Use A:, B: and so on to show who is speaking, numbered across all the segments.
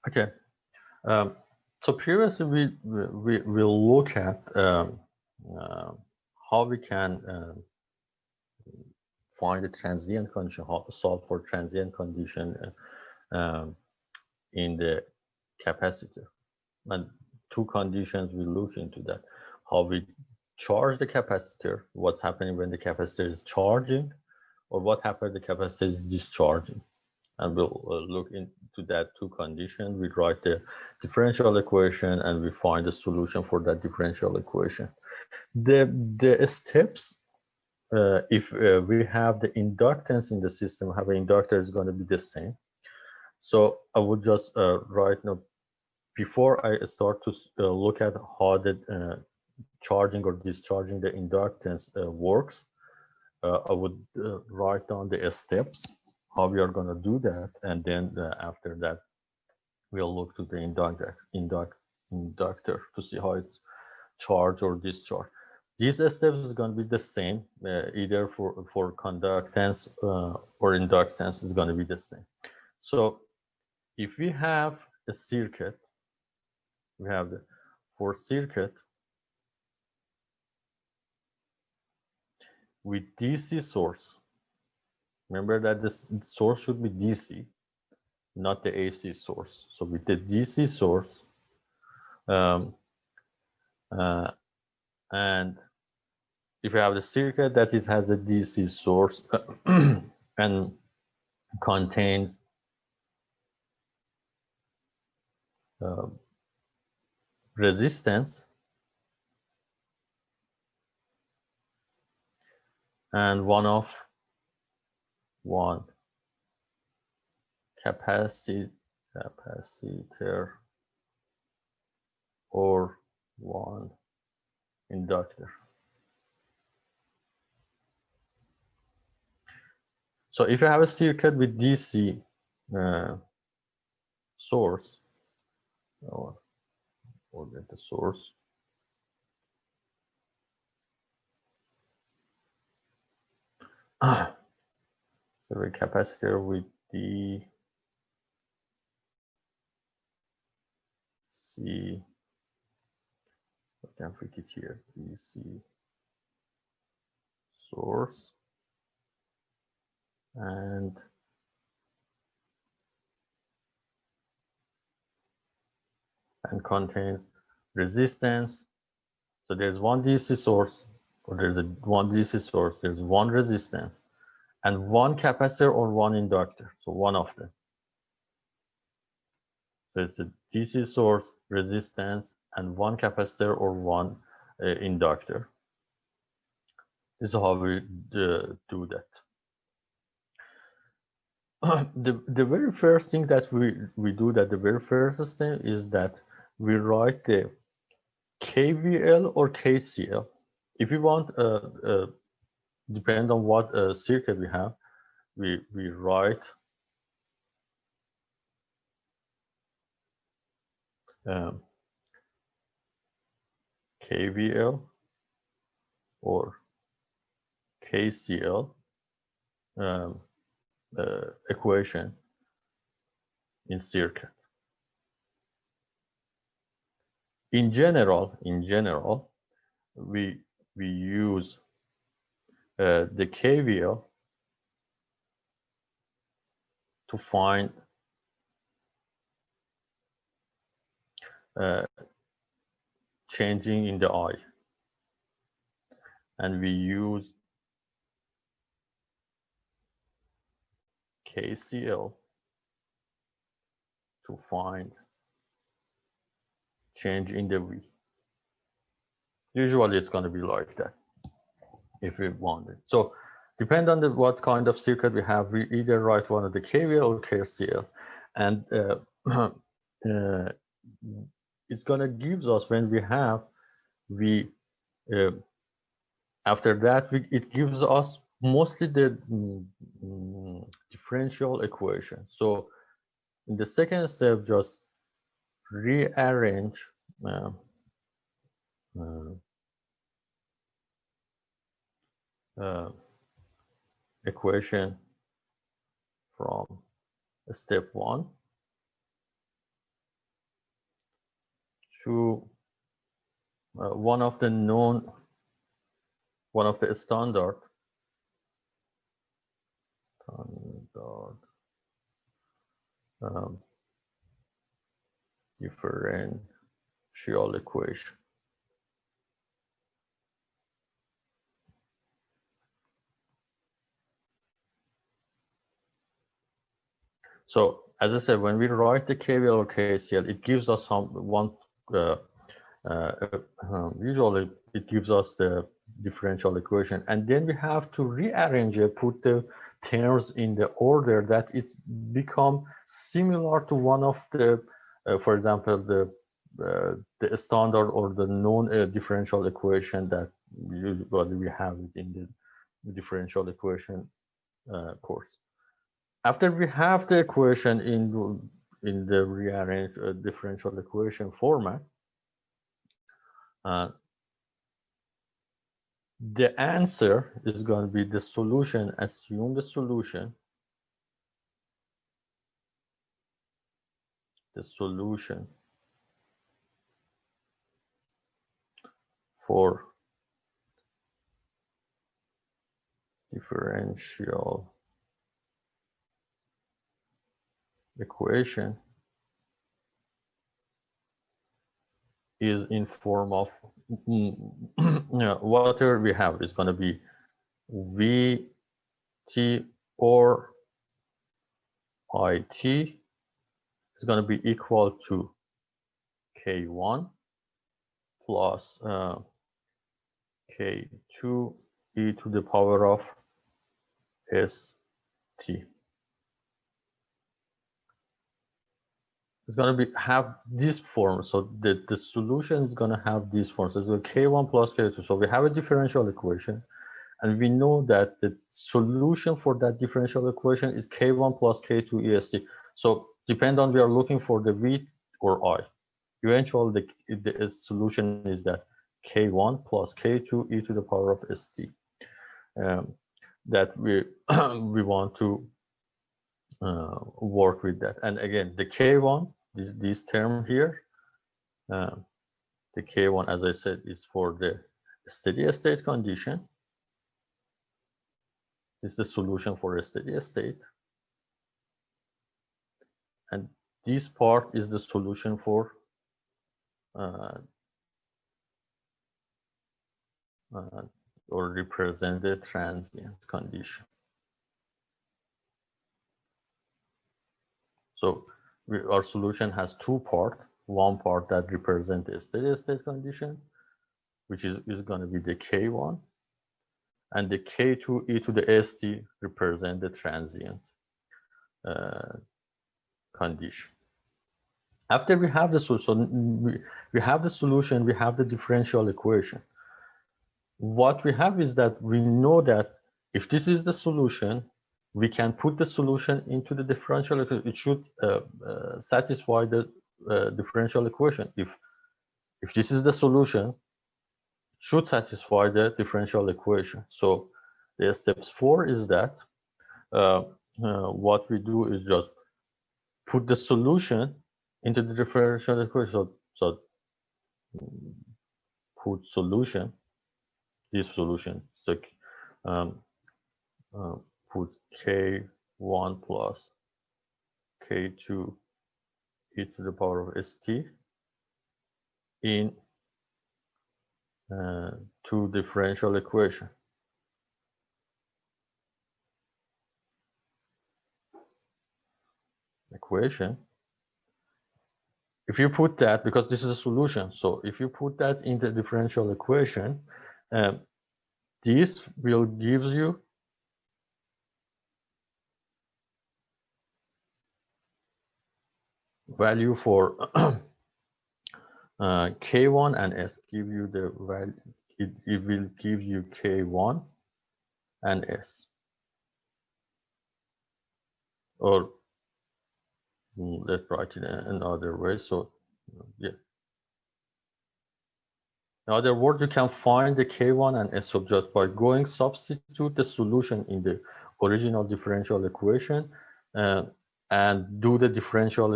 A: Okay. Um, so previously we look at uh, how we can find a transient condition, how to solve for transient condition in the capacitor. And two conditions we look into that: how we charge the capacitor, what's happening when the capacitor is charging, or what happens when the capacitor is discharging. And we'll look into that two conditions. We write the differential equation and we find a solution for that differential equation. The steps, if we have the inductance in the system, have an inductor is going to be the same. So I would just write now, before I start to look at how the charging or discharging the inductance works, I would write down the steps, how we are going to do that, and then after that, we'll look to the inductor to see how it's charged or discharged. These steps is going to be the same, either for conductance or inductance is going to be the same. So if we have a circuit, we have the for circuit with DC source. Remember that this source should be DC, not the AC source. So with the DC source, um, and if you have the circuit that it has a DC source and contains resistance and one capacitor or one inductor. So if you have a circuit with DC source, or get the source, the capacitor with DC I can fit it here, DC source and contains resistance. So there's one DC source, or there's one DC source, there's one resistance, and one capacitor or one inductor. So one of them. So it's a DC source, resistance, and one capacitor or one inductor. This is how we do that. The very first thing that we do, that the very first step is that we write the KVL or KCL. If we want, depend on what circuit we have, we write KVL or KCL equation in circuit. In general, we use the KVL to find changing in the I, and we use KCL to find change in the V. Usually it's going to be like that if we want it. So depend on what kind of circuit we have, we either write one of the KVL or KCL, and it's going to give us, when we have, after that it gives us mostly the differential equation. So in the second step, just rearrange equation from step 1 to one of the standard differential equation. So as I said, when we write the KVL or KCL, it gives us usually it gives us the differential equation, and then we have to rearrange it, put the terms in the order that it become similar to one of the, for example, the standard or the known differential equation that usually we have it in the differential equation course. After we have the equation in the rearranged differential equation format, the answer is going to be the solution. Assume the solution for differential equation is in form of whatever we have is going to be VT or IT is going to be equal to K1 plus K2 e to the power of ST. It's going to have this form. So the solution is going to have this form. So it's K1 plus K2. So we have a differential equation, and we know that the solution for that differential equation is K1 plus K2 EST. So depend on we are looking for the V or I. Eventually, the solution is that K1 plus K2 e to the power of ST. That we we want to work with that. And again, the K1, this term here, the K1, as I said, is for the steady state condition. It's the solution for a steady state. And this part is the solution for or represent the transient condition. So our solution has two parts. One part that represents the steady state condition, which is going to be the K1, and the K2 e to the ST represent the transient condition. After we have the solution, we have the solution, we have the differential equation. What we have is that we know that if this is the solution, we can put the solution into the differential equation. It should satisfy the differential equation. If this is the solution, it should satisfy the differential equation. So the steps 4 is that what we do is just put the solution into the differential equation. So put solution, this solution. So put K1 plus K2 e to the power of ST in two differential equation. If you put that, because this is a solution, so if you put that in the differential equation, this will give you value for K1 and S. Give you the value. It will give you K1 and S. Or let's write it another way. So yeah. In other words, you can find the K1 and S just by going substitute the solution in the original differential equation, and and do the differential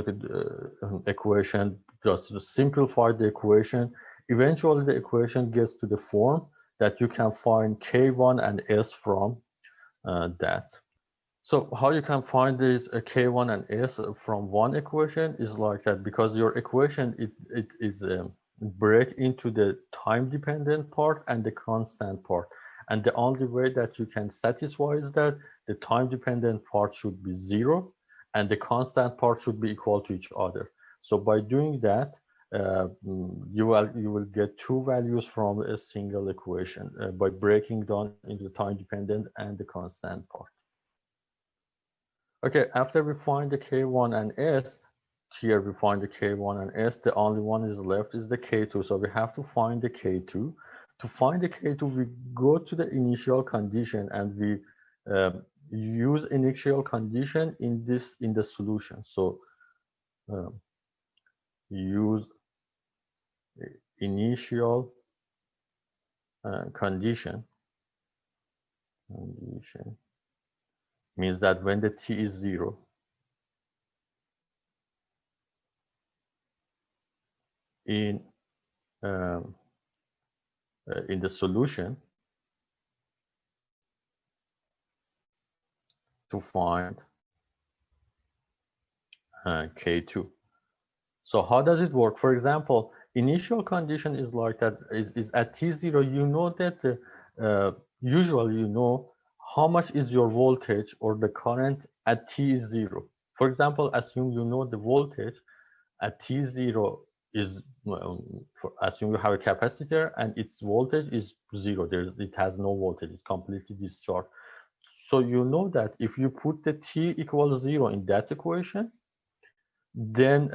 A: equation, just to simplify the equation. Eventually, the equation gets to the form that you can find K1 and S from that. So how you can find this K1 and S from one equation is like that, because your equation, it is break into the time dependent part and the constant part. And the only way that you can satisfy is that the time dependent part should be 0 and the constant part should be equal to each other. So by doing that, you will get two values from a single equation by breaking down into the time dependent and the constant part. Okay, after we find the K1 and S, here we find the K1 and S, the only one is left is the K2. So we have to find the K2. To find the K2, we go to the initial condition and we use initial condition in the solution. So use initial condition means that when the t is 0, in the solution, to find K2. So how does it work? For example, initial condition is like that, is at T0, you know that usually you know how much is your voltage or the current at T is 0. For example, assume you know the voltage at T0 is, assume you have a capacitor and its voltage is 0. It has no voltage, it's completely discharged. So you know that if you put the T equals 0 in that equation, then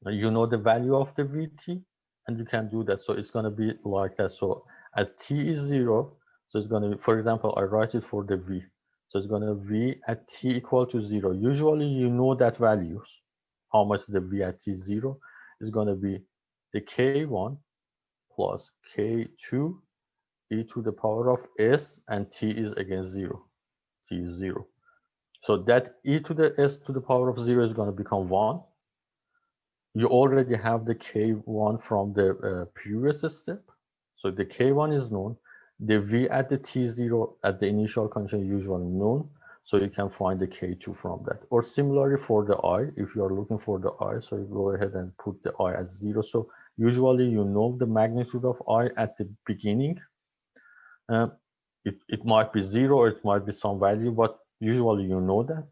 A: you know the value of the Vt, and you can do that. So it's going to be like that. So as T is 0, so it's going to be, for example, I write it for the V. So it's going to V at T equal to 0. Usually you know that values. How much the V at T 0 is going to be the K1 plus K2 e to the power of S, and T is again 0. T is 0. So that e to the S to the power of 0 is going to become 1. You already have the K1 from the previous step. So the K1 is known. The V at the T0 at the initial condition is usually known. So you can find the K2 from that. Or similarly for the I, if you are looking for the I, so you go ahead and put the I as 0. So usually you know the magnitude of I at the beginning. It might be 0 or it might be some value, but usually you know that.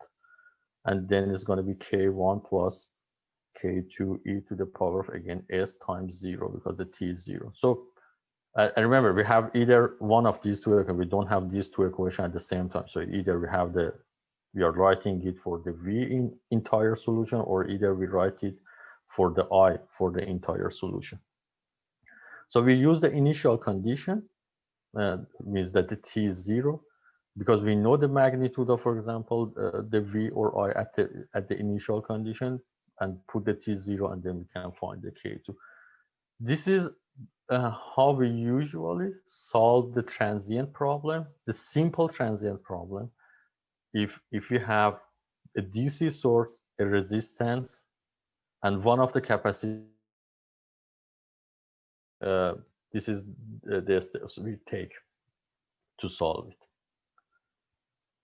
A: And then it's going to be K1 plus K2 e to the power of, again, S times 0, because the T is 0. So and remember, we have either one of these two equations. We don't have these two equations at the same time. So either we are writing it for the V in entire solution, or either we write it for the I for the entire solution. So we use the initial condition, means that the T is 0, because we know the magnitude of, for example, the V or I at the initial condition, and put the T0, and then we can find the K2. This is how we usually solve the transient problem, the simple transient problem. If you have a DC source, a resistance, and one of the capacitors, this is the steps we take to solve it.